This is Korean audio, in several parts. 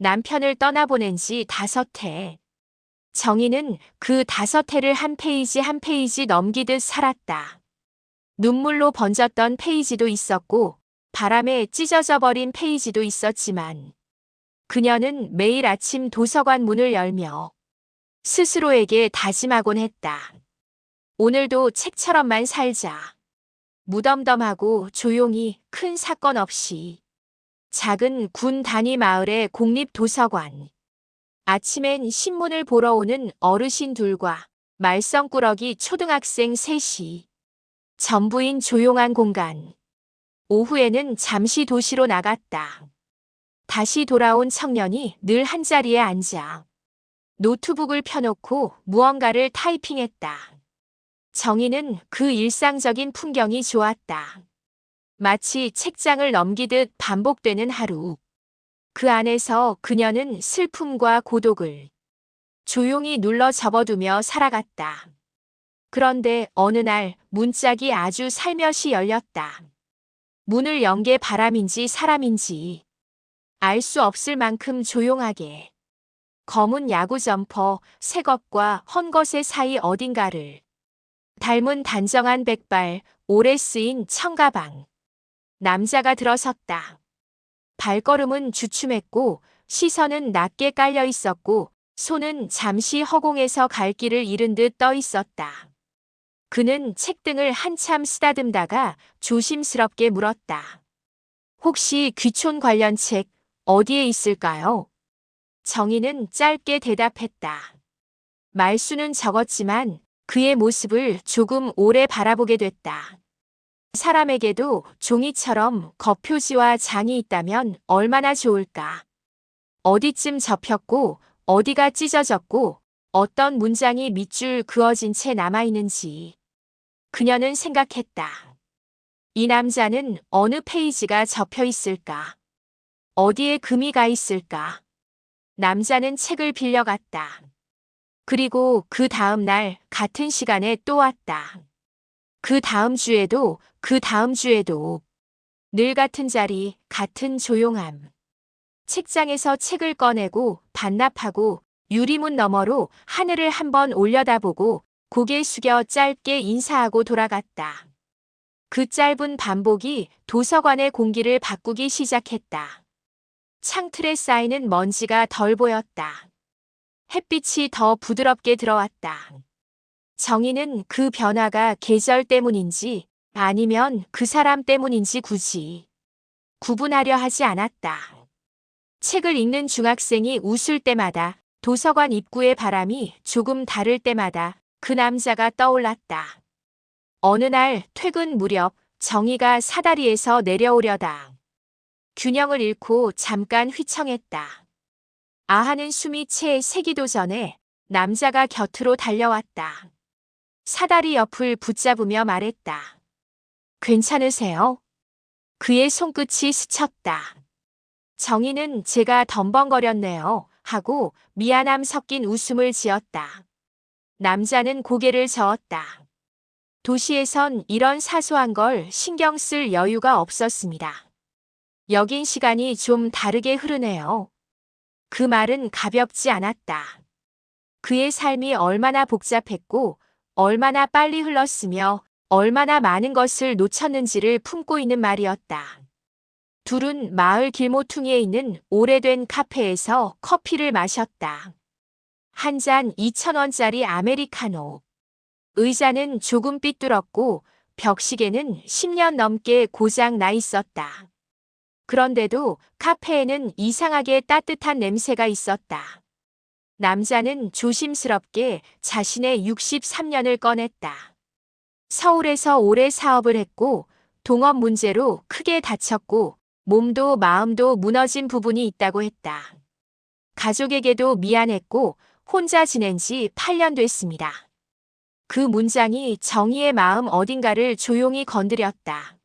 남편을 떠나보낸 지 5해. 정희는 그 5해를 한 페이지 한 페이지 넘기듯 살았다. 눈물로 번졌던 페이지도 있었고 바람에 찢어져 버린 페이지도 있었지만 그녀는 매일 아침 도서관 문을 열며 스스로에게 다짐하곤 했다. 오늘도 책처럼만 살자. 무덤덤하고 조용히 큰 사건 없이. 작은 군 단위 마을의 공립도서관. 아침엔 신문을 보러 오는 어르신 둘과 말썽꾸러기 초등학생 셋이. 전부인 조용한 공간. 오후에는 잠시 도시로 나갔다. 다시 돌아온 청년이 늘 한자리에 앉아 노트북을 펴놓고 무언가를 타이핑했다. 정희는 그 일상적인 풍경이 좋았다. 마치 책장을 넘기듯 반복되는 하루. 그 안에서 그녀는 슬픔과 고독을 조용히 눌러 접어두며 살아갔다. 그런데 어느 날 문짝이 아주 살며시 열렸다. 문을 연 게 바람인지 사람인지 알 수 없을 만큼 조용하게. 검은 야구 점퍼, 새 것과 헌 것의 사이 어딘가를 닮은 단정한 백발, 오래 쓰인 청가방. 남자가 들어섰다. 발걸음은 주춤했고 시선은 낮게 깔려 있었고 손은 잠시 허공에서 갈 길을 잃은 듯 떠 있었다. 그는 책등을 한참 쓰다듬다가 조심스럽게 물었다. 혹시 귀촌 관련 책 어디에 있을까요? 정희는 짧게 대답했다. 말수는 적었지만 그의 모습을 조금 오래 바라보게 됐다. 사람에게도 종이처럼 겉표지와 장이 있다면 얼마나 좋을까. 어디쯤 접혔고 어디가 찢어졌고 어떤 문장이 밑줄 그어진 채 남아있는지 그녀는 생각했다. 이 남자는 어느 페이지가 접혀 있을까? 어디에 금이 가 있을까? 남자는 책을 빌려갔다. 그리고 그 다음 날 같은 시간에 또 왔다. 그 다음 주에도 그 다음 주에도 늘 같은 자리, 같은 조용함. 책장에서 책을 꺼내고 반납하고 유리문 너머로 하늘을 한번 올려다보고 고개 숙여 짧게 인사하고 돌아갔다. 그 짧은 반복이 도서관의 공기를 바꾸기 시작했다. 창틀에 쌓이는 먼지가 덜 보였다. 햇빛이 더 부드럽게 들어왔다. 정희는 그 변화가 계절 때문인지 아니면 그 사람 때문인지 굳이 구분하려 하지 않았다. 책을 읽는 중학생이 웃을 때마다 도서관 입구의 바람이 조금 다를 때마다 그 남자가 떠올랐다. 어느 날 퇴근 무렵 정희가 사다리에서 내려오려다 균형을 잃고 잠깐 휘청했다. 아하는 숨이 채 새기도 전에 남자가 곁으로 달려왔다. 사다리 옆을 붙잡으며 말했다. 괜찮으세요? 그의 손끝이 스쳤다. 정희는 제가 덤벙거렸네요 하고 미안함 섞인 웃음을 지었다. 남자는 고개를 저었다. 도시에선 이런 사소한 걸 신경 쓸 여유가 없었습니다. 여긴 시간이 좀 다르게 흐르네요. 그 말은 가볍지 않았다. 그의 삶이 얼마나 복잡했고 얼마나 빨리 흘렀으며 얼마나 많은 것을 놓쳤는지를 품고 있는 말이었다. 둘은 마을 길모퉁이에 있는 오래된 카페에서 커피를 마셨다. 한 잔 2,000원짜리 아메리카노. 의자는 조금 삐뚤었고 벽시계는 10년 넘게 고장 나 있었다. 그런데도 카페에는 이상하게 따뜻한 냄새가 있었다. 남자는 조심스럽게 자신의 63년을 꺼냈다. 서울에서 오래 사업을 했고 동업 문제로 크게 다쳤고 몸도 마음도 무너진 부분이 있다고 했다. 가족에게도 미안했고 혼자 지낸 지 8년 됐습니다. 그 문장이 정희의 마음 어딘가를 조용히 건드렸다.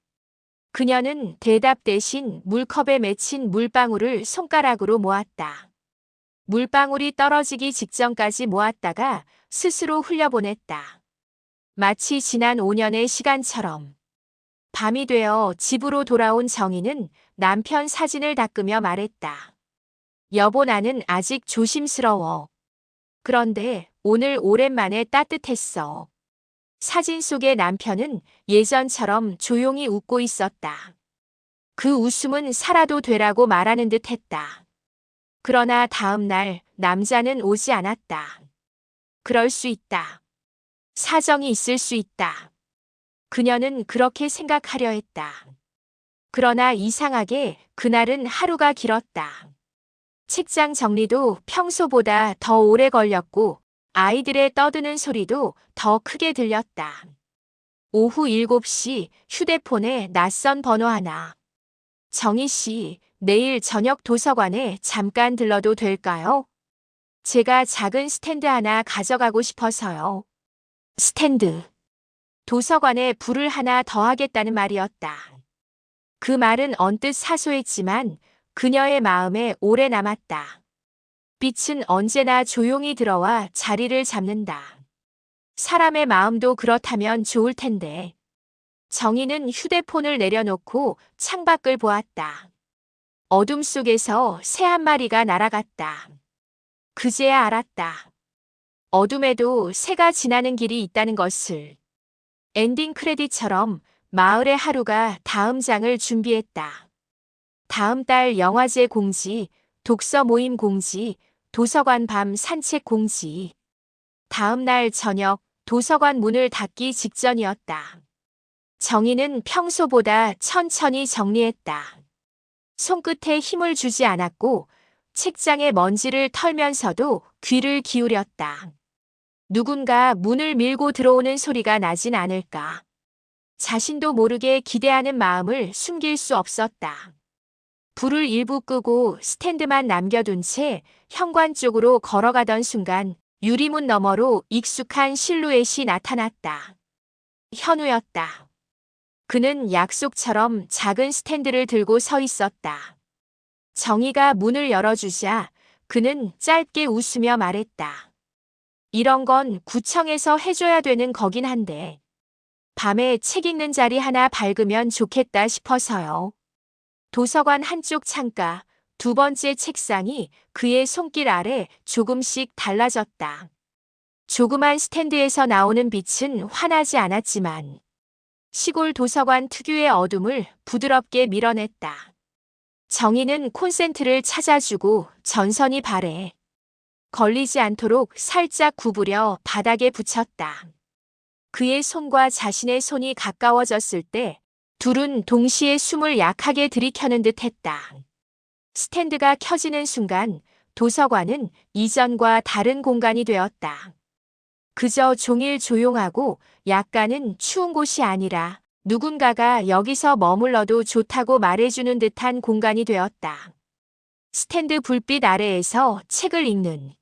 그녀는 대답 대신 물컵에 맺힌 물방울을 손가락으로 모았다. 물방울이 떨어지기 직전까지 모았다가 스스로 흘려보냈다. 마치 지난 5년의 시간처럼. 밤이 되어 집으로 돌아온 정희는 남편 사진을 닦으며 말했다. 여보, 나는 아직 조심스러워. 그런데 오늘 오랜만에 따뜻했어. 사진 속의 남편은 예전처럼 조용히 웃고 있었다. 그 웃음은 살아도 되라고 말하는 듯 했다. 그러나 다음 날 남자는 오지 않았다. 그럴 수 있다. 사정이 있을 수 있다. 그녀는 그렇게 생각하려 했다. 그러나 이상하게 그날은 하루가 길었다. 책장 정리도 평소보다 더 오래 걸렸고 아이들의 떠드는 소리도 더 크게 들렸다. 오후 7시 휴대폰에 낯선 번호 하나. 정희 씨, 내일 저녁 도서관에 잠깐 들러도 될까요? 제가 작은 스탠드 하나 가져가고 싶어서요. 스탠드. 도서관에 불을 하나 더 하겠다는 말이었다. 그 말은 언뜻 사소했지만 그녀의 마음에 오래 남았다. 빛은 언제나 조용히 들어와 자리를 잡는다. 사람의 마음도 그렇다면 좋을 텐데. 정희는 휴대폰을 내려놓고 창밖을 보았다. 어둠 속에서 새 한 마리가 날아갔다. 그제야 알았다. 어둠에도 새가 지나는 길이 있다는 것을. 엔딩 크레딧처럼 마을의 하루가 다음 장을 준비했다. 다음 달 영화제 공지, 독서 모임 공지, 도서관 밤 산책 공지. 다음 날 저녁 도서관 문을 닫기 직전이었다. 정희는 평소보다 천천히 정리했다. 손끝에 힘을 주지 않았고 책장에 먼지를 털면서도 귀를 기울였다. 누군가 문을 밀고 들어오는 소리가 나진 않을까. 자신도 모르게 기대하는 마음을 숨길 수 없었다. 불을 일부 끄고 스탠드만 남겨둔 채 현관 쪽으로 걸어가던 순간 유리문 너머로 익숙한 실루엣이 나타났다. 현우였다. 그는 약속처럼 작은 스탠드를 들고 서 있었다. 정희가 문을 열어주자 그는 짧게 웃으며 말했다. 이런 건 구청에서 해줘야 되는 거긴 한데 밤에 책 읽는 자리 하나 밝으면 좋겠다 싶어서요. 도서관 한쪽 창가, 두 번째 책상이 그의 손길 아래 조금씩 달라졌다. 조그만 스탠드에서 나오는 빛은 환하지 않았지만 시골 도서관 특유의 어둠을 부드럽게 밀어냈다. 정희는 콘센트를 찾아주고 전선이 발에 걸리지 않도록 살짝 구부려 바닥에 붙였다. 그의 손과 자신의 손이 가까워졌을 때 둘은 동시에 숨을 약하게 들이켜는 듯 했다. 스탠드가 켜지는 순간 도서관은 이전과 다른 공간이 되었다. 그저 종일 조용하고 약간은 추운 곳이 아니라 누군가가 여기서 머물러도 좋다고 말해주는 듯한 공간이 되었다. 스탠드 불빛 아래에서 책을 읽는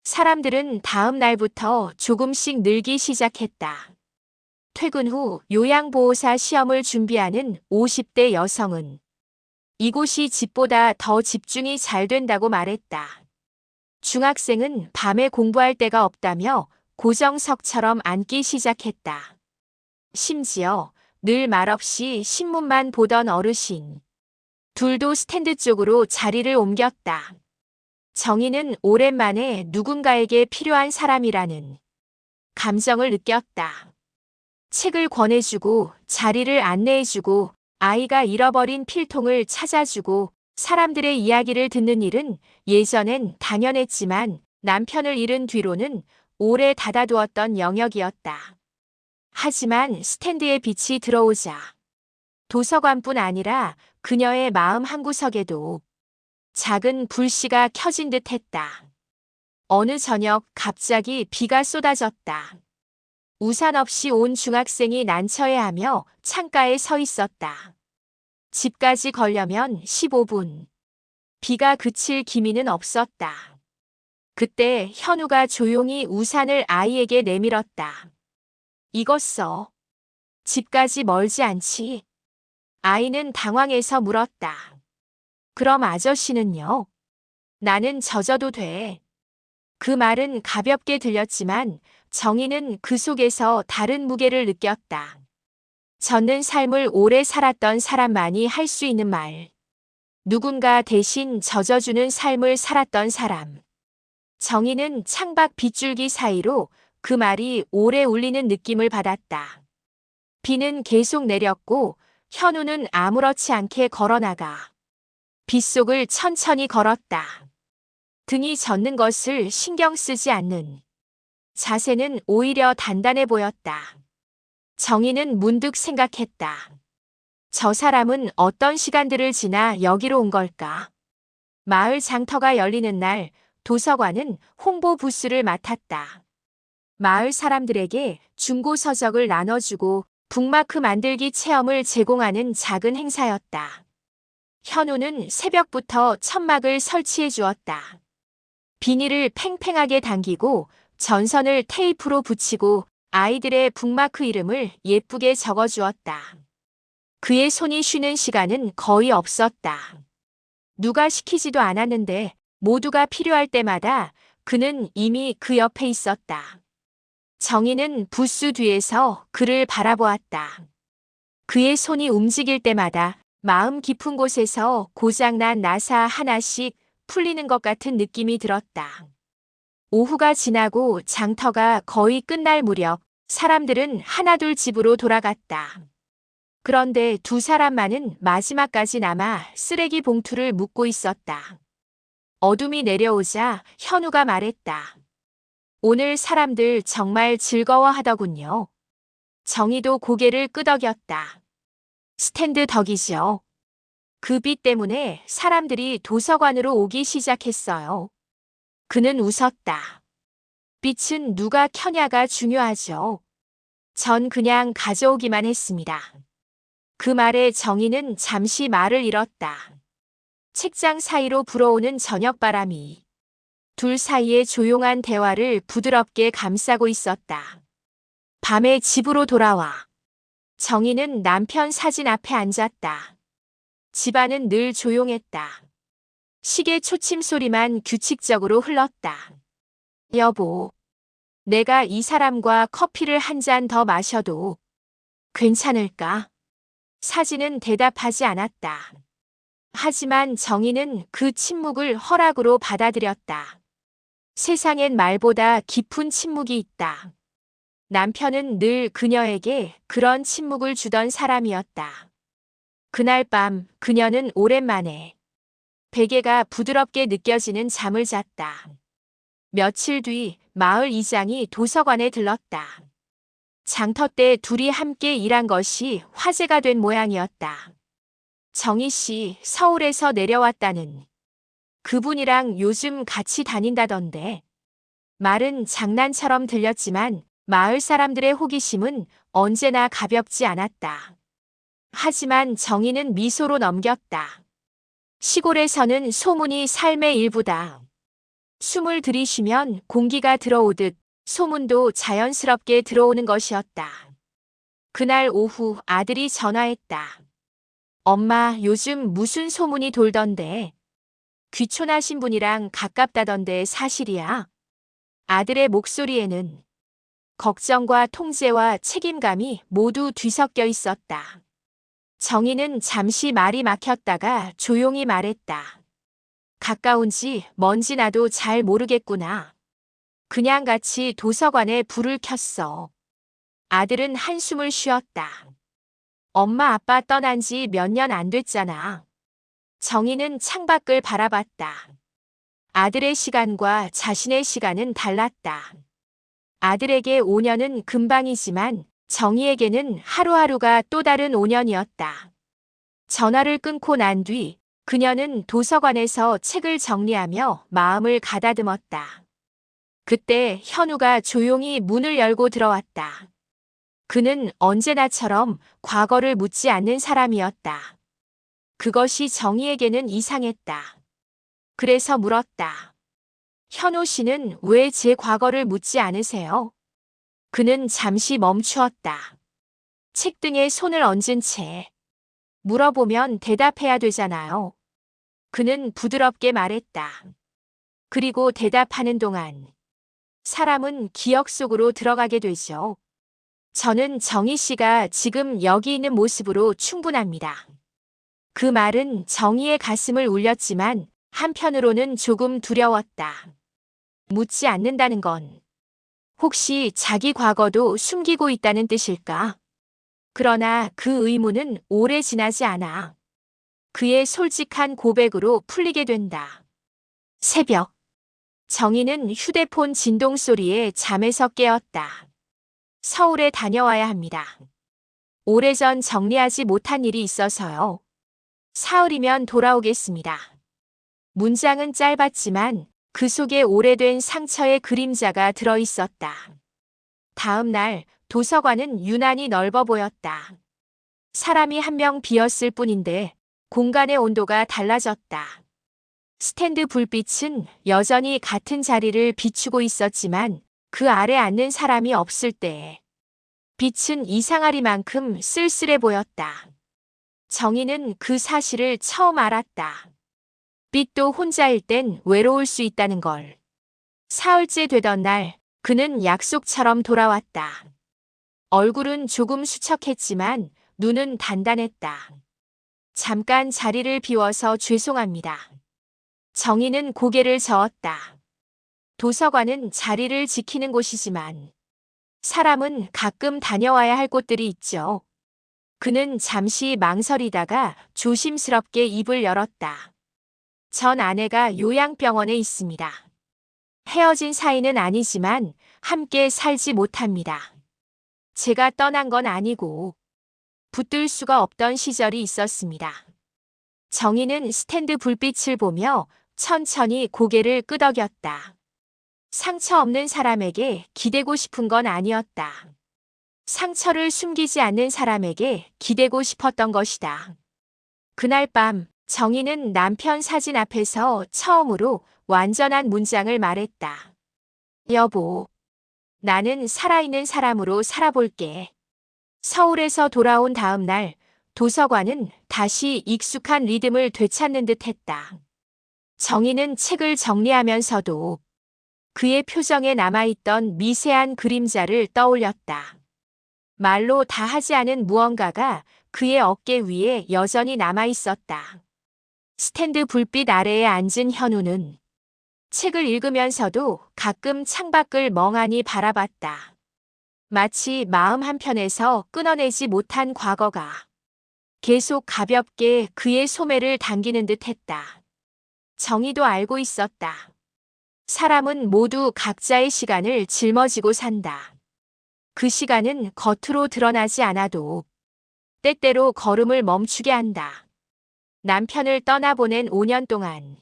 사람들은 다음 날부터 조금씩 늘기 시작했다. 퇴근 후 요양보호사 시험을 준비하는 50대 여성은 이곳이 집보다 더 집중이 잘 된다고 말했다. 중학생은 밤에 공부할 데가 없다며 고정석처럼 앉기 시작했다. 심지어 늘 말없이 신문만 보던 어르신. 둘도 스탠드 쪽으로 자리를 옮겼다. 정희는 오랜만에 누군가에게 필요한 사람이라는 감정을 느꼈다. 책을 권해주고 자리를 안내해주고 아이가 잃어버린 필통을 찾아주고 사람들의 이야기를 듣는 일은 예전엔 당연했지만 남편을 잃은 뒤로는 오래 닫아두었던 영역이었다. 하지만 스탠드에 빛이 들어오자 도서관뿐 아니라 그녀의 마음 한구석에도 작은 불씨가 켜진 듯 했다. 어느 저녁 갑자기 비가 쏟아졌다. 우산 없이 온 중학생이 난처해하며 창가에 서 있었다. 집까지 걸려면 15분. 비가 그칠 기미는 없었다. 그때 현우가 조용히 우산을 아이에게 내밀었다. 이것 써. 집까지 멀지 않지? 아이는 당황해서 물었다. 그럼 아저씨는요? 나는 젖어도 돼. 그 말은 가볍게 들렸지만 정희는 그 속에서 다른 무게를 느꼈다. 젖는 삶을 오래 살았던 사람만이 할 수 있는 말. 누군가 대신 젖어주는 삶을 살았던 사람. 정희는 창밖 빗줄기 사이로 그 말이 오래 울리는 느낌을 받았다. 비는 계속 내렸고 현우는 아무렇지 않게 걸어나가 빗속을 천천히 걸었다. 등이 젖는 것을 신경 쓰지 않는 자세는 오히려 단단해 보였다. 정희는 문득 생각했다. 저 사람은 어떤 시간들을 지나 여기로 온 걸까? 마을 장터가 열리는 날 도서관은 홍보 부스를 맡았다. 마을 사람들에게 중고서적을 나눠주고 북마크 만들기 체험을 제공하는 작은 행사였다. 현우는 새벽부터 천막을 설치해 주었다. 비닐을 팽팽하게 당기고 전선을 테이프로 붙이고 아이들의 북마크 이름을 예쁘게 적어주었다. 그의 손이 쉬는 시간은 거의 없었다. 누가 시키지도 않았는데 모두가 필요할 때마다 그는 이미 그 옆에 있었다. 정희는 부스 뒤에서 그를 바라보았다. 그의 손이 움직일 때마다 마음 깊은 곳에서 고장난 나사 하나씩 풀리는 것 같은 느낌이 들었다. 오후가 지나고 장터가 거의 끝날 무렵 사람들은 하나둘 집으로 돌아갔다. 그런데 두 사람만은 마지막까지 남아 쓰레기 봉투를 묻고 있었다. 어둠이 내려오자 현우가 말했다. 오늘 사람들 정말 즐거워하더군요. 정희도 고개를 끄덕였다. 스탠드 덕이죠. 그 빛 때문에 사람들이 도서관으로 오기 시작했어요. 그는 웃었다. 빛은 누가 켜냐가 중요하죠. 전 그냥 가져오기만 했습니다. 그 말에 정희는 잠시 말을 잃었다. 책장 사이로 불어오는 저녁바람이 둘 사이의 조용한 대화를 부드럽게 감싸고 있었다. 밤에 집으로 돌아와 정희는 남편 사진 앞에 앉았다. 집안은 늘 조용했다. 시계 초침 소리만 규칙적으로 흘렀다. 여보, 내가 이 사람과 커피를 한 잔 더 마셔도 괜찮을까? 사진은 대답하지 않았다. 하지만 정희는 그 침묵을 허락으로 받아들였다. 세상엔 말보다 깊은 침묵이 있다. 남편은 늘 그녀에게 그런 침묵을 주던 사람이었다. 그날 밤 그녀는 오랜만에 베개가 부드럽게 느껴지는 잠을 잤다. 며칠 뒤 마을 이장이 도서관에 들렀다. 장터 때 둘이 함께 일한 것이 화제가 된 모양이었다. 정희 씨 서울에서 내려왔다는 그분이랑 요즘 같이 다닌다던데. 말은 장난처럼 들렸지만 마을 사람들의 호기심은 언제나 가볍지 않았다. 하지만 정희는 미소로 넘겼다. 시골에서는 소문이 삶의 일부다. 숨을 들이쉬면 공기가 들어오듯 소문도 자연스럽게 들어오는 것이었다. 그날 오후 아들이 전화했다. 엄마, 요즘 무슨 소문이 돌던데. 귀촌하신 분이랑 가깝다던데 사실이야? 아들의 목소리에는 걱정과 통제와 책임감이 모두 뒤섞여 있었다. 정희는 잠시 말이 막혔다가 조용히 말했다. 가까운지 먼지 나도 잘 모르겠구나. 그냥 같이 도서관에 불을 켰어. 아들은 한숨을 쉬었다. 엄마 아빠 떠난 지 몇 년 안 됐잖아. 정희는 창밖을 바라봤다. 아들의 시간과 자신의 시간은 달랐다. 아들에게 5년은 금방이지만 정희에게는 하루하루가 또 다른 5년이었다. 전화를 끊고 난 뒤 그녀는 도서관에서 책을 정리하며 마음을 가다듬었다. 그때 현우가 조용히 문을 열고 들어왔다. 그는 언제나처럼 과거를 묻지 않는 사람이었다. 그것이 정희에게는 이상했다. 그래서 물었다. 현우 씨는 왜 제 과거를 묻지 않으세요? 그는 잠시 멈추었다. 책등에 손을 얹은 채. 물어보면 대답해야 되잖아요. 그는 부드럽게 말했다. 그리고 대답하는 동안 사람은 기억 속으로 들어가게 되죠. 저는 정희 씨가 지금 여기 있는 모습으로 충분합니다. 그 말은 정희의 가슴을 울렸지만 한편으로는 조금 두려웠다. 묻지 않는다는 건 혹시 자기 과거도 숨기고 있다는 뜻일까? 그러나 그 의문은 오래 지나지 않아 그의 솔직한 고백으로 풀리게 된다. 새벽. 정희는 휴대폰 진동 소리에 잠에서 깨었다. 서울에 다녀와야 합니다. 오래전 정리하지 못한 일이 있어서요. 사흘이면 돌아오겠습니다. 문장은 짧았지만 그 속에 오래된 상처의 그림자가 들어 있었다. 다음 날 도서관은 유난히 넓어 보였다. 사람이 한 명 비었을 뿐인데 공간의 온도가 달라졌다. 스탠드 불빛은 여전히 같은 자리를 비추고 있었지만 그 아래 앉는 사람이 없을 때 빛은 이상하리만큼 쓸쓸해 보였다. 정희는 그 사실을 처음 알았다. 빛도 혼자일 땐 외로울 수 있다는 걸. 사흘째 되던 날 그는 약속처럼 돌아왔다. 얼굴은 조금 수척했지만 눈은 단단했다. 잠깐 자리를 비워서 죄송합니다. 정희는 고개를 저었다. 도서관은 자리를 지키는 곳이지만 사람은 가끔 다녀와야 할 곳들이 있죠. 그는 잠시 망설이다가 조심스럽게 입을 열었다. 전 아내가 요양병원에 있습니다. 헤어진 사이는 아니지만 함께 살지 못합니다. 제가 떠난 건 아니고 붙들 수가 없던 시절이 있었습니다. 정희는 스탠드 불빛을 보며 천천히 고개를 끄덕였다. 상처 없는 사람에게 기대고 싶은 건 아니었다. 상처를 숨기지 않는 사람에게 기대고 싶었던 것이다. 그날 밤 정희는 남편 사진 앞에서 처음으로 완전한 문장을 말했다. 여보, 나는 살아있는 사람으로 살아볼게. 서울에서 돌아온 다음 날 도서관은 다시 익숙한 리듬을 되찾는 듯 했다. 정희는 책을 정리하면서도 그의 표정에 남아있던 미세한 그림자를 떠올렸다. 말로 다 하지 않은 무언가가 그의 어깨 위에 여전히 남아있었다. 스탠드 불빛 아래에 앉은 현우는 책을 읽으면서도 가끔 창밖을 멍하니 바라봤다. 마치 마음 한편에서 끊어내지 못한 과거가 계속 가볍게 그의 소매를 당기는 듯 했다. 정희도 알고 있었다. 사람은 모두 각자의 시간을 짊어지고 산다. 그 시간은 겉으로 드러나지 않아도 때때로 걸음을 멈추게 한다. 남편을 떠나보낸 5년 동안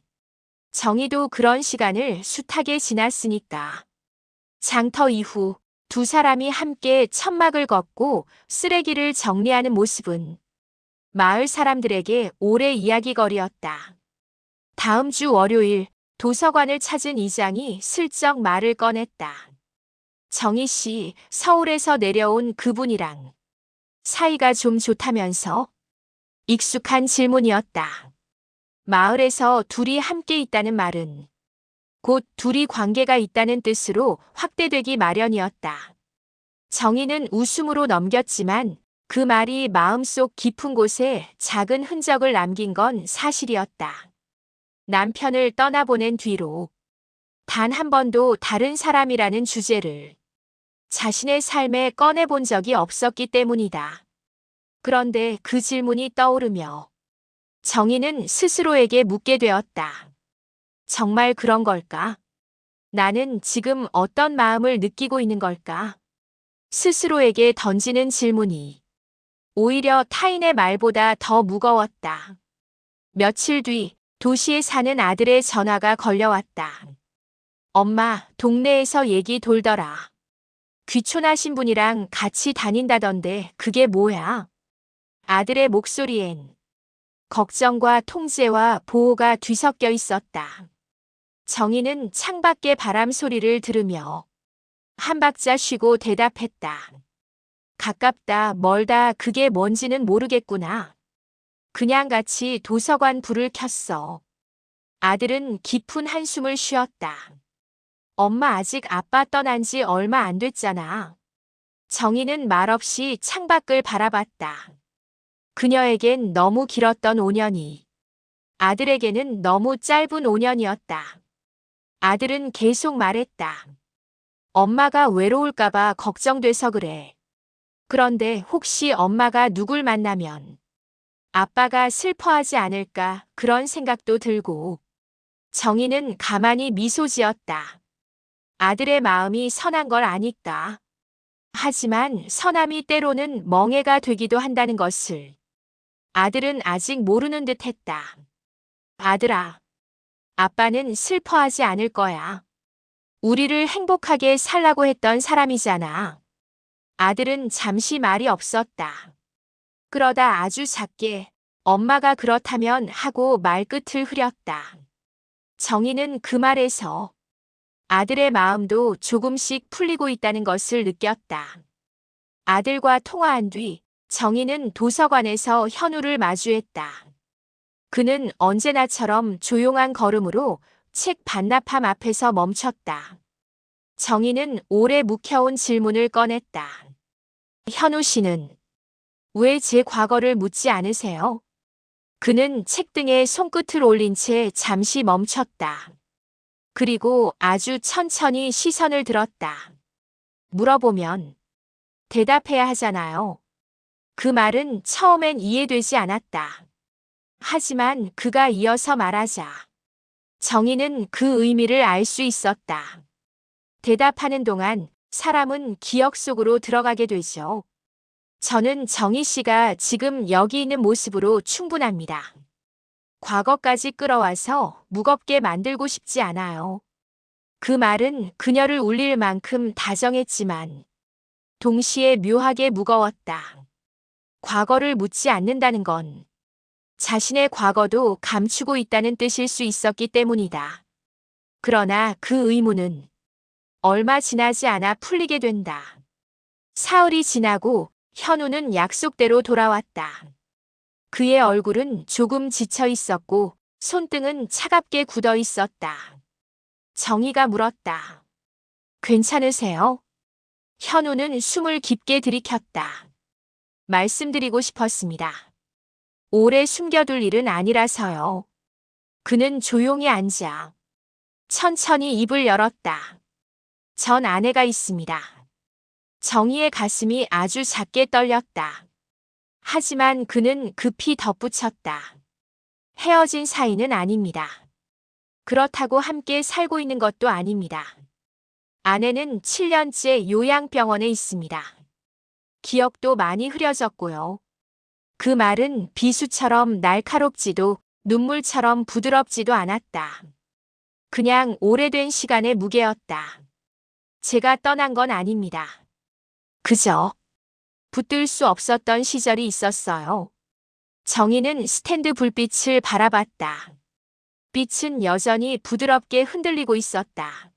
정희도 그런 시간을 숱하게 지났으니까. 장터 이후 두 사람이 함께 천막을 걷고 쓰레기를 정리하는 모습은 마을 사람들에게 오래 이야기거리였다. 다음 주 월요일 도서관을 찾은 이장이 슬쩍 말을 꺼냈다. 정희 씨, 서울에서 내려온 그분이랑 사이가 좀 좋다면서? 익숙한 질문이었다. 마을에서 둘이 함께 있다는 말은 곧 둘이 관계가 있다는 뜻으로 확대되기 마련이었다. 정희는 웃음으로 넘겼지만 그 말이 마음속 깊은 곳에 작은 흔적을 남긴 건 사실이었다. 남편을 떠나보낸 뒤로 단 한 번도 다른 사람이라는 주제를 자신의 삶에 꺼내본 적이 없었기 때문이다. 그런데 그 질문이 떠오르며 정희는 스스로에게 묻게 되었다. 정말 그런 걸까? 나는 지금 어떤 마음을 느끼고 있는 걸까? 스스로에게 던지는 질문이 오히려 타인의 말보다 더 무거웠다. 며칠 뒤 도시에 사는 아들의 전화가 걸려왔다. 엄마, 동네에서 얘기 돌더라. 귀촌하신 분이랑 같이 다닌다던데 그게 뭐야? 아들의 목소리엔 걱정과 통제와 보호가 뒤섞여 있었다. 정희는 창밖의 바람 소리를 들으며 한 박자 쉬고 대답했다. 가깝다, 멀다, 그게 뭔지는 모르겠구나. 그냥 같이 도서관 불을 켰어. 아들은 깊은 한숨을 쉬었다. 엄마 아직 아빠 떠난 지 얼마 안 됐잖아. 정희는 말없이 창밖을 바라봤다. 그녀에겐 너무 길었던 5년이 아들에게는 너무 짧은 5년이었다. 아들은 계속 말했다. 엄마가 외로울까봐 걱정돼서 그래. 그런데 혹시 엄마가 누굴 만나면 아빠가 슬퍼하지 않을까 그런 생각도 들고. 정희는 가만히 미소 지었다. 아들의 마음이 선한 걸 아니까. 하지만 선함이 때로는 멍해가 되기도 한다는 것을 아들은 아직 모르는 듯 했다. 아들아, 아빠는 슬퍼하지 않을 거야. 우리를 행복하게 살라고 했던 사람이잖아. 아들은 잠시 말이 없었다. 그러다 아주 작게 엄마가 그렇다면 하고 말끝을 흐렸다. 정희는 그 말에서 아들의 마음도 조금씩 풀리고 있다는 것을 느꼈다. 아들과 통화한 뒤 정희는 도서관에서 현우를 마주했다. 그는 언제나처럼 조용한 걸음으로 책 반납함 앞에서 멈췄다. 정희는 오래 묵혀온 질문을 꺼냈다. 현우 씨는 왜 제 과거를 묻지 않으세요? 그는 책등에 손끝을 올린 채 잠시 멈췄다. 그리고 아주 천천히 시선을 들었다. 물어보면 대답해야 하잖아요. 그 말은 처음엔 이해되지 않았다. 하지만 그가 이어서 말하자 정희는 그 의미를 알 수 있었다. 대답하는 동안 사람은 기억 속으로 들어가게 되죠. 저는 정희 씨가 지금 여기 있는 모습으로 충분합니다. 과거까지 끌어와서 무겁게 만들고 싶지 않아요. 그 말은 그녀를 울릴 만큼 다정했지만 동시에 묘하게 무거웠다. 과거를 묻지 않는다는 건 자신의 과거도 감추고 있다는 뜻일 수 있었기 때문이다. 그러나 그 의무는 얼마 지나지 않아 풀리게 된다. 사흘이 지나고 현우는 약속대로 돌아왔다. 그의 얼굴은 조금 지쳐 있었고 손등은 차갑게 굳어 있었다. 정희가 물었다. 괜찮으세요? 현우는 숨을 깊게 들이켰다. 말씀드리고 싶었습니다. 오래 숨겨둘 일은 아니라서요. 그는 조용히 앉아 천천히 입을 열었다. 전 아내가 있습니다. 정희의 가슴이 아주 작게 떨렸다. 하지만 그는 급히 덧붙였다. 헤어진 사이는 아닙니다. 그렇다고 함께 살고 있는 것도 아닙니다. 아내는 7년째 요양병원에 있습니다. 기억도 많이 흐려졌고요. 그 말은 비수처럼 날카롭지도 눈물처럼 부드럽지도 않았다. 그냥 오래된 시간의 무게였다. 제가 떠난 건 아닙니다. 그저 붙들 수 없었던 시절이 있었어요. 정희는 스탠드 불빛을 바라봤다. 빛은 여전히 부드럽게 흔들리고 있었다.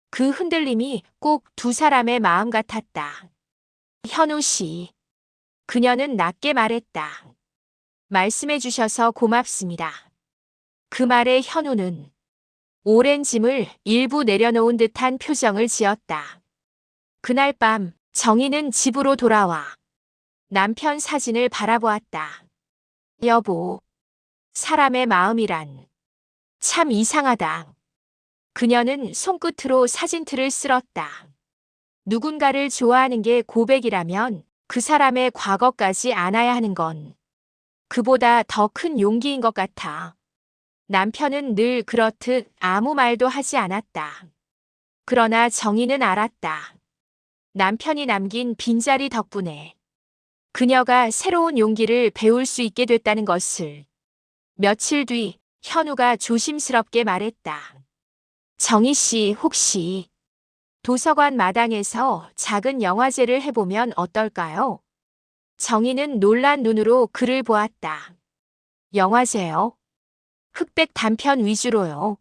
그 흔들림이 꼭 두 사람의 마음 같았다. 현우 씨. 그녀는 낮게 말했다. 말씀해 주셔서 고맙습니다. 그 말에 현우는 오랜 짐을 일부 내려놓은 듯한 표정을 지었다. 그날 밤 정희는 집으로 돌아와 남편 사진을 바라보았다. 여보, 사람의 마음이란 참 이상하다. 그녀는 손끝으로 사진틀을 쓸었다. 누군가를 좋아하는 게 고백이라면 그 사람의 과거까지 안아야 하는 건 그보다 더 큰 용기인 것 같아. 남편은 늘 그렇듯 아무 말도 하지 않았다. 그러나 정희는 알았다. 남편이 남긴 빈자리 덕분에 그녀가 새로운 용기를 배울 수 있게 됐다는 것을. 며칠 뒤 현우가 조심스럽게 말했다. 정희 씨 혹시 도서관 마당에서 작은 영화제를 해보면 어떨까요? 정희는 놀란 눈으로 그를 보았다. 영화제요? 흑백 단편 위주로요.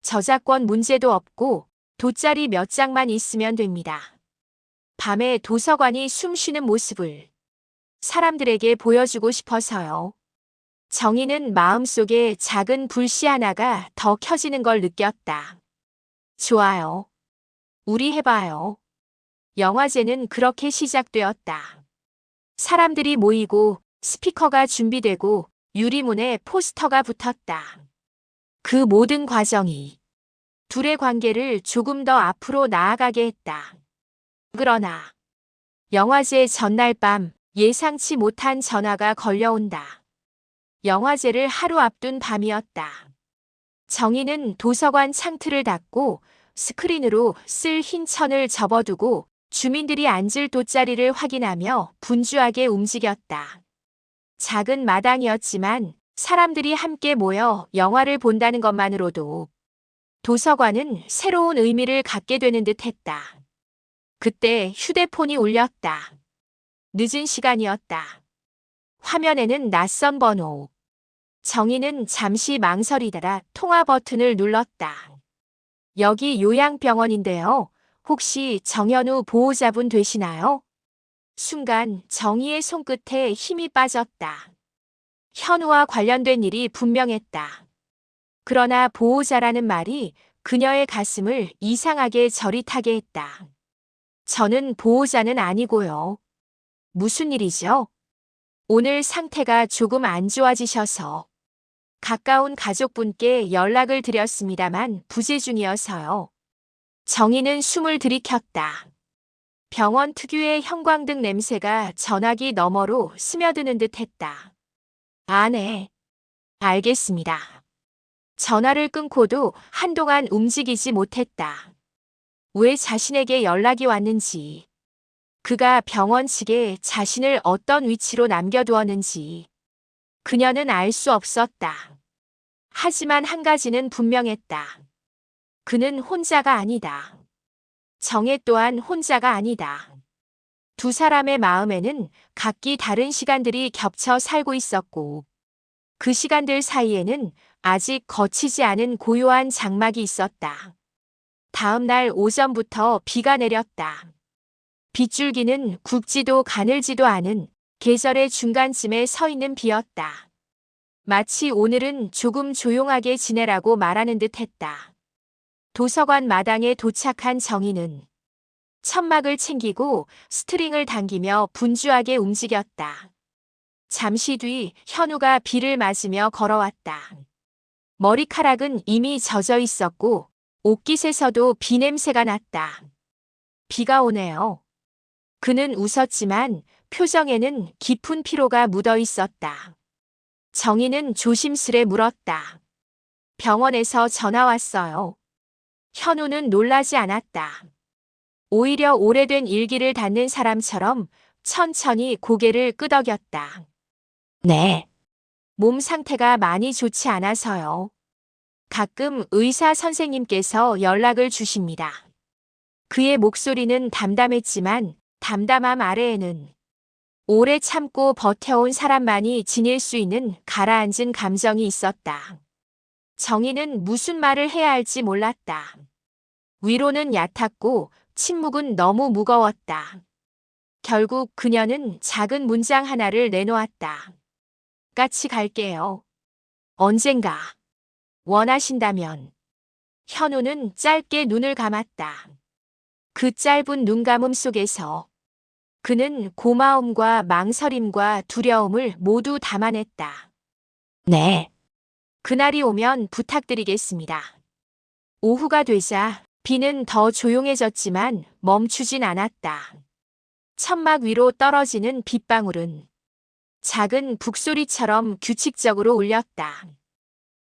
저작권 문제도 없고 돗자리 몇 장만 있으면 됩니다. 밤에 도서관이 숨쉬는 모습을 사람들에게 보여주고 싶어서요. 정희는 마음속에 작은 불씨 하나가 더 켜지는 걸 느꼈다. 좋아요. 우리 해봐요. 영화제는 그렇게 시작되었다. 사람들이 모이고 스피커가 준비되고 유리문에 포스터가 붙었다. 그 모든 과정이 둘의 관계를 조금 더 앞으로 나아가게 했다. 그러나 영화제 전날 밤 예상치 못한 전화가 걸려온다. 영화제를 하루 앞둔 밤이었다. 정희는 도서관 창틀을 닫고 스크린으로 쓸 흰 천을 접어두고 주민들이 앉을 돗자리를 확인하며 분주하게 움직였다. 작은 마당이었지만 사람들이 함께 모여 영화를 본다는 것만으로도 도서관은 새로운 의미를 갖게 되는 듯 했다. 그때 휴대폰이 울렸다. 늦은 시간이었다. 화면에는 낯선 번호. 정희는 잠시 망설이다가 통화 버튼을 눌렀다. 여기 요양병원인데요. 혹시 정현우 보호자분 되시나요? 순간 정희의 손끝에 힘이 빠졌다. 현우와 관련된 일이 분명했다. 그러나 보호자라는 말이 그녀의 가슴을 이상하게 저릿하게 했다. 저는 보호자는 아니고요. 무슨 일이죠? 오늘 상태가 조금 안 좋아지셔서 가까운 가족분께 연락을 드렸습니다만 부재 중이어서요. 정희는 숨을 들이켰다. 병원 특유의 형광등 냄새가 전화기 너머로 스며드는 듯 했다. 아, 네. 알겠습니다. 전화를 끊고도 한동안 움직이지 못했다. 왜 자신에게 연락이 왔는지, 그가 병원 측에 자신을 어떤 위치로 남겨두었는지 그녀는 알 수 없었다. 하지만 한 가지는 분명했다. 그는 혼자가 아니다. 정혜 또한 혼자가 아니다. 두 사람의 마음에는 각기 다른 시간들이 겹쳐 살고 있었고 그 시간들 사이에는 아직 거치지 않은 고요한 장막이 있었다. 다음 날 오전부터 비가 내렸다. 빗줄기는 굵지도 가늘지도 않은 계절의 중간쯤에 서 있는 비였다. 마치 오늘은 조금 조용하게 지내라고 말하는 듯 했다. 도서관 마당에 도착한 정희는 천막을 챙기고 스트링을 당기며 분주하게 움직였다. 잠시 뒤 현우가 비를 맞으며 걸어왔다. 머리카락은 이미 젖어 있었고 옷깃에서도 비 냄새가 났다. 비가 오네요. 그는 웃었지만 표정에는 깊은 피로가 묻어 있었다. 정희는 조심스레 물었다. 병원에서 전화 왔어요. 현우는 놀라지 않았다. 오히려 오래된 일기를 닫는 사람처럼 천천히 고개를 끄덕였다. 네. 몸 상태가 많이 좋지 않아서요. 가끔 의사 선생님께서 연락을 주십니다. 그의 목소리는 담담했지만 담담함 아래에는 오래 참고 버텨온 사람만이 지닐 수 있는 가라앉은 감정이 있었다. 정희는 무슨 말을 해야 할지 몰랐다. 위로는 얕았고 침묵은 너무 무거웠다. 결국 그녀는 작은 문장 하나를 내놓았다. 같이 갈게요. 언젠가. 원하신다면. 현우는 짧게 눈을 감았다. 그 짧은 눈감음 속에서 그는 고마움과 망설임과 두려움을 모두 담아냈다. 네. 그날이 오면 부탁드리겠습니다. 오후가 되자 비는 더 조용해졌지만 멈추진 않았다. 천막 위로 떨어지는 빗방울은 작은 북소리처럼 규칙적으로 울렸다.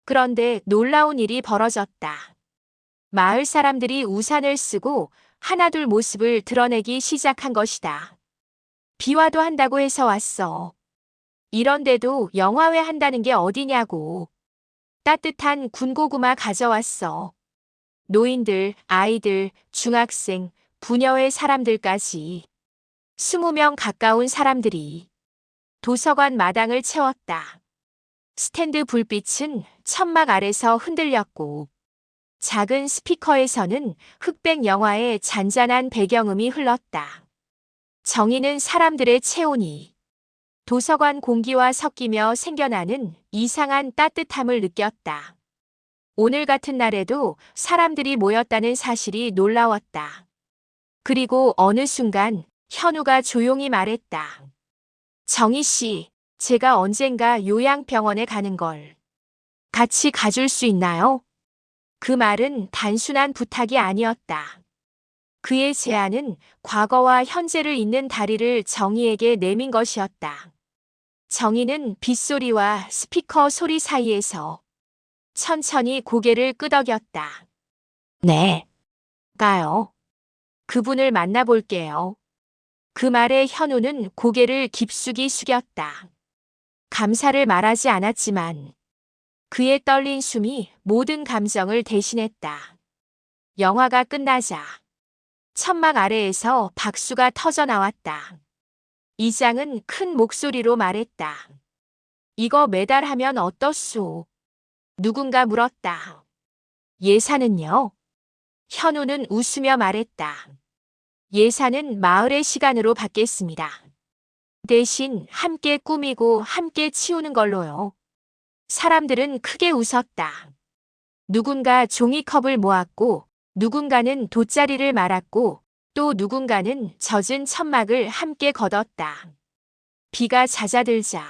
그런데 놀라운 일이 벌어졌다. 마을 사람들이 우산을 쓰고 하나둘 모습을 드러내기 시작한 것이다. 비와도 한다고 해서 왔어. 이런데도 영화회 한다는 게 어디냐고. 따뜻한 군고구마 가져왔어. 노인들, 아이들, 중학생, 부녀의 사람들까지 20명 가까운 사람들이 도서관 마당을 채웠다. 스탠드 불빛은 천막 아래서 흔들렸고 작은 스피커에서는 흑백 영화의 잔잔한 배경음이 흘렀다. 정희는 사람들의 체온이 도서관 공기와 섞이며 생겨나는 이상한 따뜻함을 느꼈다. 오늘 같은 날에도 사람들이 모였다는 사실이 놀라웠다. 그리고 어느 순간 현우가 조용히 말했다. 정희 씨, 제가 언젠가 요양병원에 가는 걸 같이 가줄 수 있나요? 그 말은 단순한 부탁이 아니었다. 그의 제안은 과거와 현재를 잇는 다리를 정희에게 내민 것이었다. 정희는 빗소리와 스피커 소리 사이에서 천천히 고개를 끄덕였다. 네, 가요. 그분을 만나볼게요. 그 말에 현우는 고개를 깊숙이 숙였다. 감사를 말하지 않았지만 그의 떨린 숨이 모든 감정을 대신했다. 영화가 끝나자 천막 아래에서 박수가 터져 나왔다. 이장은 큰 목소리로 말했다. 이거 매달 하면 어떻소? 누군가 물었다. 예산은요? 현우는 웃으며 말했다. 예산은 마을의 시간으로 받겠습니다. 대신 함께 꾸미고 함께 치우는 걸로요. 사람들은 크게 웃었다. 누군가 종이컵을 모았고 누군가는 돗자리를 말았고 또 누군가는 젖은 천막을 함께 걷었다. 비가 잦아들자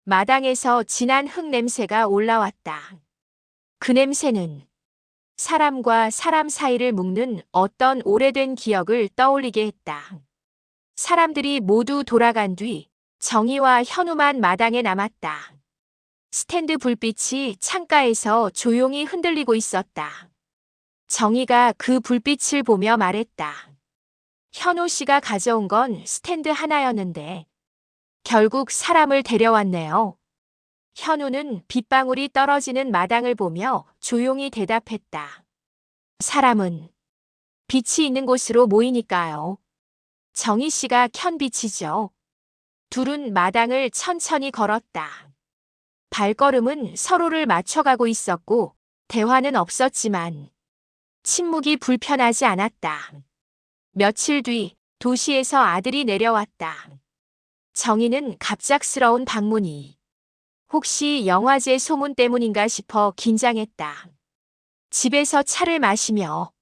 마당에서 진한 흙 냄새가 올라왔다. 그 냄새는 사람과 사람 사이를 묶는 어떤 오래된 기억을 떠올리게 했다. 사람들이 모두 돌아간 뒤 정희와 현우만 마당에 남았다. 스탠드 불빛이 창가에서 조용히 흔들리고 있었다. 정희가 그 불빛을 보며 말했다. 현우 씨가 가져온 건 스탠드 하나였는데 결국 사람을 데려왔네요. 현우는 빗방울이 떨어지는 마당을 보며 조용히 대답했다. 사람은 빛이 있는 곳으로 모이니까요. 정희 씨가 켠 빛이죠. 둘은 마당을 천천히 걸었다. 발걸음은 서로를 맞춰가고 있었고 대화는 없었지만 침묵이 불편하지 않았다. 며칠 뒤 도시에서 아들이 내려왔다. 정희는 갑작스러운 방문이 혹시 영화제 소문 때문인가 싶어 긴장했다. 집에서 차를 마시며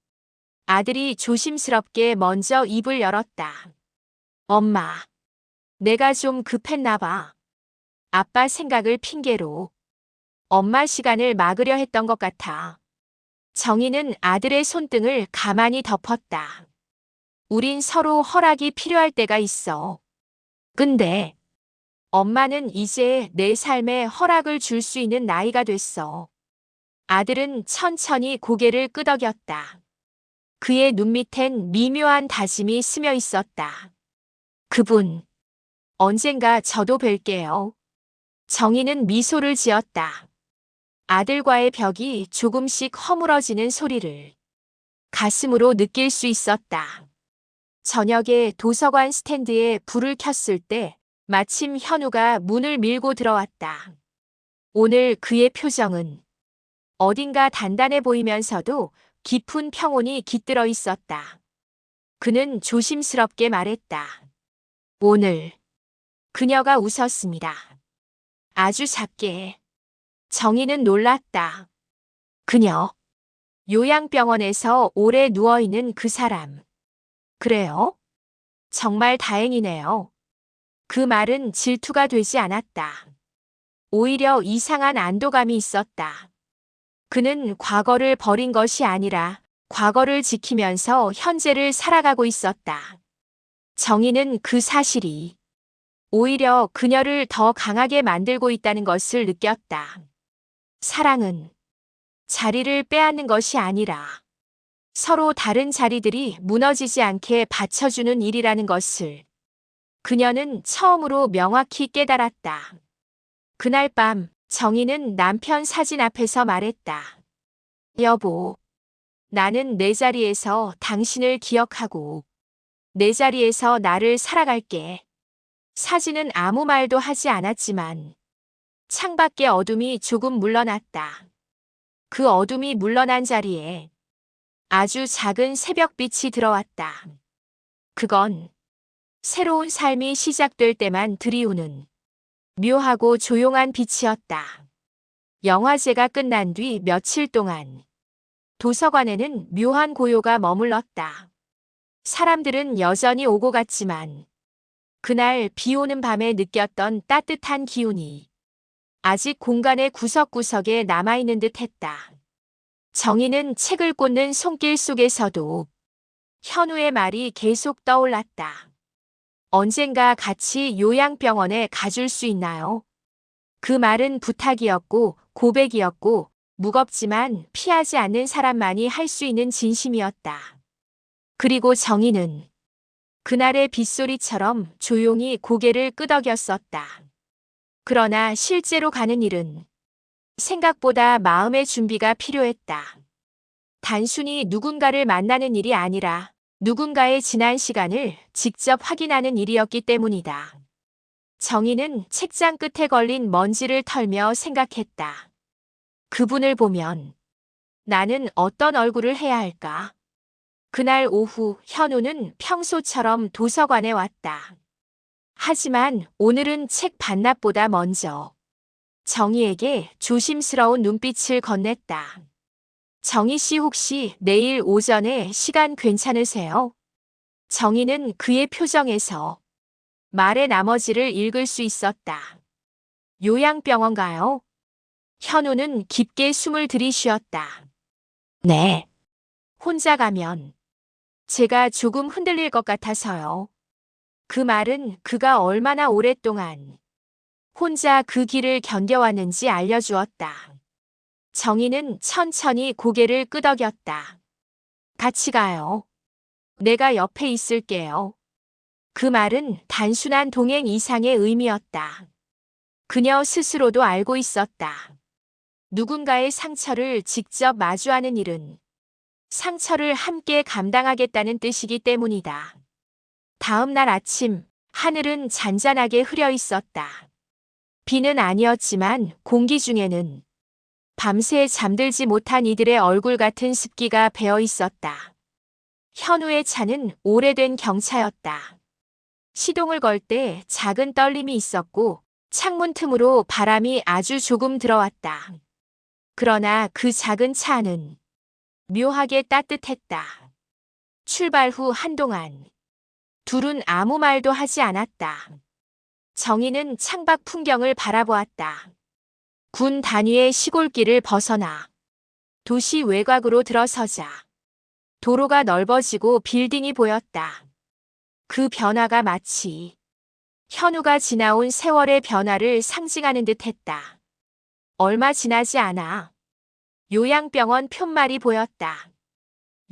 아들이 조심스럽게 먼저 입을 열었다. 엄마, 내가 좀 급했나 봐. 아빠 생각을 핑계로 엄마 시간을 막으려 했던 것 같아. 정희는 아들의 손등을 가만히 덮었다. 우린 서로 허락이 필요할 때가 있어. 근데 엄마는 이제 내 삶에 허락을 줄 수 있는 나이가 됐어. 아들은 천천히 고개를 끄덕였다. 그의 눈밑엔 미묘한 다짐이 스며 있었다. 그분, 언젠가 저도 뵐게요. 정희는 미소를 지었다. 아들과의 벽이 조금씩 허물어지는 소리를 가슴으로 느낄 수 있었다. 저녁에 도서관 스탠드에 불을 켰을 때 마침 현우가 문을 밀고 들어왔다. 오늘 그의 표정은 어딘가 단단해 보이면서도 깊은 평온이 깃들어 있었다. 그는 조심스럽게 말했다. 오늘 그녀가 웃었습니다. 아주 작게. 정희는 놀랐다. 그녀. 요양병원에서 오래 누워있는 그 사람. 그래요? 정말 다행이네요. 그 말은 질투가 되지 않았다. 오히려 이상한 안도감이 있었다. 그는 과거를 버린 것이 아니라 과거를 지키면서 현재를 살아가고 있었다. 정희는 그 사실이 오히려 그녀를 더 강하게 만들고 있다는 것을 느꼈다. 사랑은 자리를 빼앗는 것이 아니라 서로 다른 자리들이 무너지지 않게 받쳐주는 일이라는 것을 그녀는 처음으로 명확히 깨달았다. 그날 밤 정희는 남편 사진 앞에서 말했다. 여보, 나는 내 자리에서 당신을 기억하고 내 자리에서 나를 살아갈게. 사진은 아무 말도 하지 않았지만 창밖의 어둠이 조금 물러났다. 그 어둠이 물러난 자리에 아주 작은 새벽빛이 들어왔다. 그건 새로운 삶이 시작될 때만 들이우는 묘하고 조용한 빛이었다. 영화제가 끝난 뒤 며칠 동안 도서관에는 묘한 고요가 머물렀다. 사람들은 여전히 오고 갔지만 그날 비 오는 밤에 느꼈던 따뜻한 기운이 아직 공간의 구석구석에 남아있는 듯 했다. 정희는 책을 꽂는 손길 속에서도 현우의 말이 계속 떠올랐다. 언젠가 같이 요양병원에 가줄 수 있나요? 그 말은 부탁이었고 고백이었고 무겁지만 피하지 않는 사람만이 할 수 있는 진심이었다. 그리고 정희는 그날의 빗소리처럼 조용히 고개를 끄덕였었다. 그러나 실제로 가는 일은 생각보다 마음의 준비가 필요했다. 단순히 누군가를 만나는 일이 아니라 누군가의 지난 시간을 직접 확인하는 일이었기 때문이다. 정희는 책장 끝에 걸린 먼지를 털며 생각했다. 그분을 보면 나는 어떤 얼굴을 해야 할까? 그날 오후 현우는 평소처럼 도서관에 왔다. 하지만 오늘은 책 반납보다 먼저 정희에게 조심스러운 눈빛을 건넸다. 정희 씨 혹시 내일 오전에 시간 괜찮으세요? 정희는 그의 표정에서 말의 나머지를 읽을 수 있었다. 요양병원 가요? 현우는 깊게 숨을 들이쉬었다. 네. 혼자 가면 제가 조금 흔들릴 것 같아서요. 그 말은 그가 얼마나 오랫동안 혼자 그 길을 견뎌왔는지 알려주었다. 정희는 천천히 고개를 끄덕였다. 같이 가요. 내가 옆에 있을게요. 그 말은 단순한 동행 이상의 의미였다. 그녀 스스로도 알고 있었다. 누군가의 상처를 직접 마주하는 일은 상처를 함께 감당하겠다는 뜻이기 때문이다. 다음 날 아침, 하늘은 잔잔하게 흐려 있었다. 비는 아니었지만 공기 중에는 밤새 잠들지 못한 이들의 얼굴 같은 습기가 배어 있었다. 현우의 차는 오래된 경차였다. 시동을 걸 때 작은 떨림이 있었고 창문 틈으로 바람이 아주 조금 들어왔다. 그러나 그 작은 차 안은 묘하게 따뜻했다. 출발 후 한동안 둘은 아무 말도 하지 않았다. 정희는 창밖 풍경을 바라보았다. 군 단위의 시골길을 벗어나 도시 외곽으로 들어서자 도로가 넓어지고 빌딩이 보였다. 그 변화가 마치 현우가 지나온 세월의 변화를 상징하는 듯 했다. 얼마 지나지 않아 요양병원 푯말이 보였다.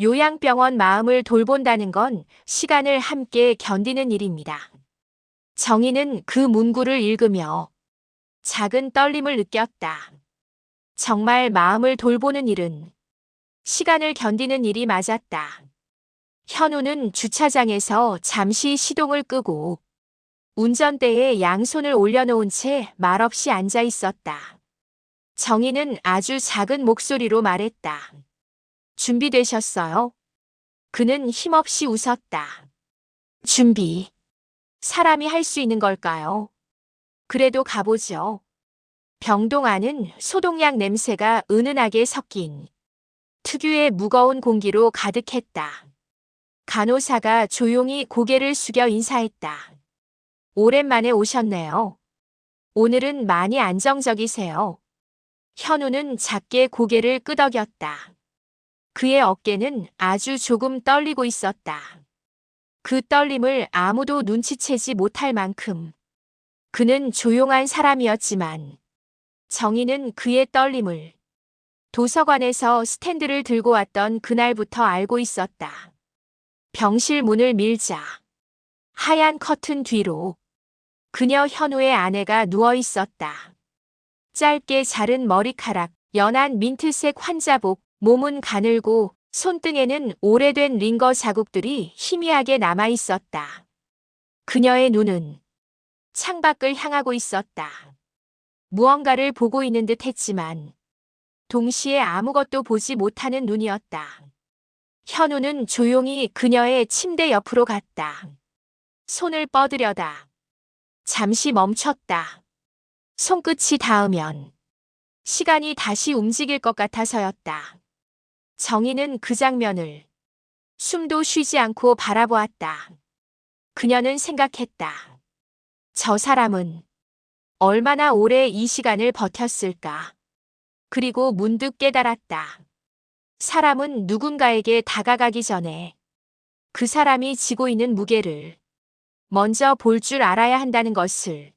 요양병원 마음을 돌본다는 건 시간을 함께 견디는 일입니다. 정희는 그 문구를 읽으며 작은 떨림을 느꼈다. 정말 마음을 돌보는 일은 시간을 견디는 일이 맞았다. 현우는 주차장에서 잠시 시동을 끄고 운전대에 양손을 올려놓은 채 말없이 앉아 있었다. 정희는 아주 작은 목소리로 말했다. 준비되셨어요? 그는 힘없이 웃었다. 준비. 사람이 할 수 있는 걸까요? 그래도 가보죠. 병동 안은 소독약 냄새가 은은하게 섞인 특유의 무거운 공기로 가득했다. 간호사가 조용히 고개를 숙여 인사했다. 오랜만에 오셨네요. 오늘은 많이 안정적이세요. 현우는 작게 고개를 끄덕였다. 그의 어깨는 아주 조금 떨리고 있었다. 그 떨림을 아무도 눈치채지 못할 만큼 그는 조용한 사람이었지만 정희는 그의 떨림을 도서관에서 스탠드를 들고 왔던 그날부터 알고 있었다. 병실 문을 밀자 하얀 커튼 뒤로 그녀 현우의 아내가 누워 있었다. 짧게 자른 머리카락, 연한 민트색 환자복, 몸은 가늘고 손등에는 오래된 링거 자국들이 희미하게 남아 있었다. 그녀의 눈은 창밖을 향하고 있었다. 무언가를 보고 있는 듯 했지만 동시에 아무것도 보지 못하는 눈이었다. 현우는 조용히 그녀의 침대 옆으로 갔다. 손을 뻗으려다 잠시 멈췄다. 손끝이 닿으면 시간이 다시 움직일 것 같아서였다. 정희는 그 장면을 숨도 쉬지 않고 바라보았다. 그녀는 생각했다. 저 사람은 얼마나 오래 이 시간을 버텼을까? 그리고 문득 깨달았다. 사람은 누군가에게 다가가기 전에 그 사람이 지고 있는 무게를 먼저 볼 줄 알아야 한다는 것을.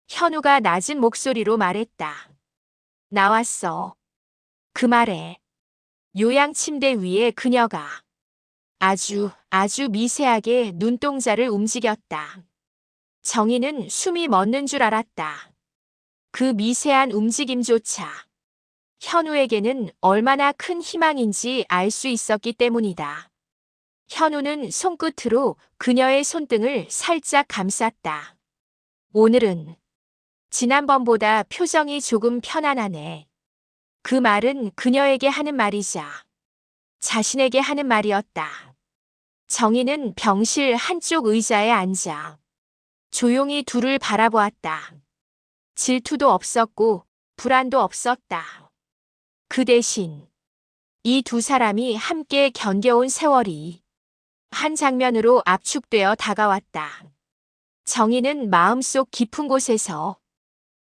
현우가 낮은 목소리로 말했다. 나왔어. 그 말에 요양 침대 위에 그녀가 아주 미세하게 눈동자를 움직였다. 정희는 숨이 멎는 줄 알았다. 그 미세한 움직임조차 현우에게는 얼마나 큰 희망인지 알 수 있었기 때문이다. 현우는 손끝으로 그녀의 손등을 살짝 감쌌다. 오늘은 지난번보다 표정이 조금 편안하네. 그 말은 그녀에게 하는 말이자 자신에게 하는 말이었다. 정희는 병실 한쪽 의자에 앉아 조용히 둘을 바라보았다. 질투도 없었고 불안도 없었다. 그 대신 이 두 사람이 함께 견뎌온 세월이 한 장면으로 압축되어 다가왔다. 정희는 마음속 깊은 곳에서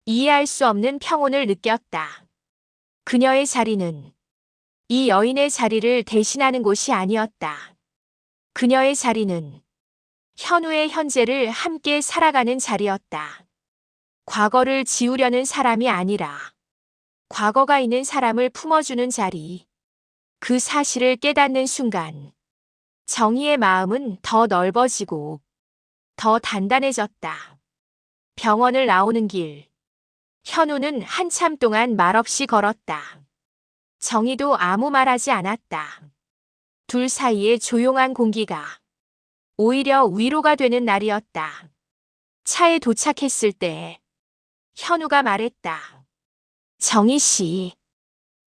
이해할 수 없는 평온을 느꼈다. 그녀의 자리는 이 여인의 자리를 대신하는 곳이 아니었다. 그녀의 자리는 현우의 현재를 함께 살아가는 자리였다. 과거를 지우려는 사람이 아니라 과거가 있는 사람을 품어주는 자리. 그 사실을 깨닫는 순간 정희의 마음은 더 넓어지고 더 단단해졌다. 병원을 나오는 길. 현우는 한참 동안 말없이 걸었다. 정희도 아무 말하지 않았다. 둘 사이의 조용한 공기가 오히려 위로가 되는 날이었다. 차에 도착했을 때 현우가 말했다. 정희 씨,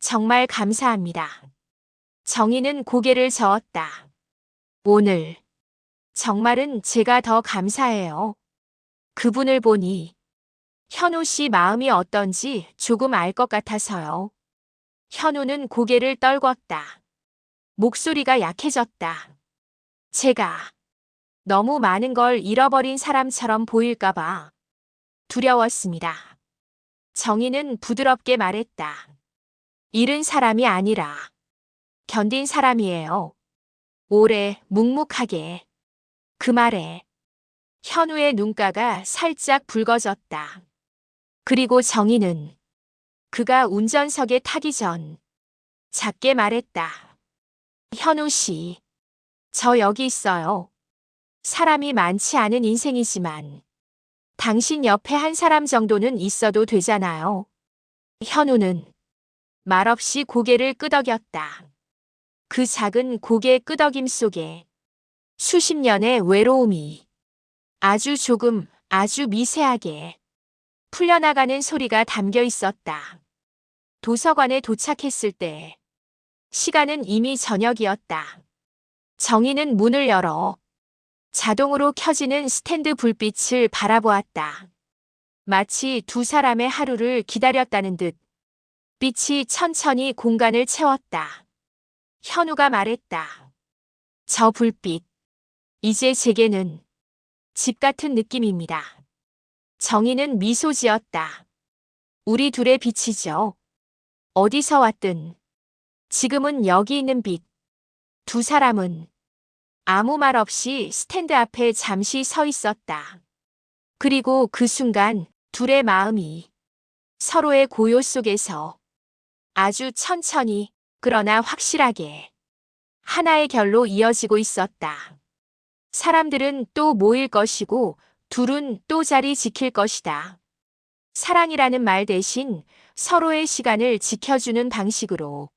정말 감사합니다. 정희는 고개를 저었다. 오늘 정말은 제가 더 감사해요. 그분을 보니 현우 씨 마음이 어떤지 조금 알 것 같아서요. 현우는 고개를 떨궜다. 목소리가 약해졌다. 제가 너무 많은 걸 잃어버린 사람처럼 보일까봐 두려웠습니다. 정희는 부드럽게 말했다. 잃은 사람이 아니라 견딘 사람이에요. 오래 묵묵하게. 그 말에 현우의 눈가가 살짝 붉어졌다. 그리고 정희는 그가 운전석에 타기 전 작게 말했다. 현우 씨, 저 여기 있어요. 사람이 많지 않은 인생이지만 당신 옆에 한 사람 정도는 있어도 되잖아요. 현우는 말없이 고개를 끄덕였다. 그 작은 고개 끄덕임 속에 수십 년의 외로움이 아주 조금, 아주 미세하게 풀려나가는 소리가 담겨 있었다. 도서관에 도착했을 때 시간은 이미 저녁이었다. 정희는 문을 열어 자동으로 켜지는 스탠드 불빛을 바라보았다. 마치 두 사람의 하루를 기다렸다는 듯 빛이 천천히 공간을 채웠다. 현우가 말했다. 저 불빛, 이제 제게는 집 같은 느낌입니다. 정희는 미소 지었다. 우리 둘의 빛이죠. 어디서 왔든 지금은 여기 있는 빛. 두 사람은 아무 말 없이 스탠드 앞에 잠시 서 있었다. 그리고 그 순간 둘의 마음이 서로의 고요 속에서 아주 천천히 그러나 확실하게 하나의 결로 이어지고 있었다. 사람들은 또 모일 것이고 둘은 또 자리 지킬 것이다. 사랑이라는 말 대신 서로의 시간을 지켜주는 방식으로.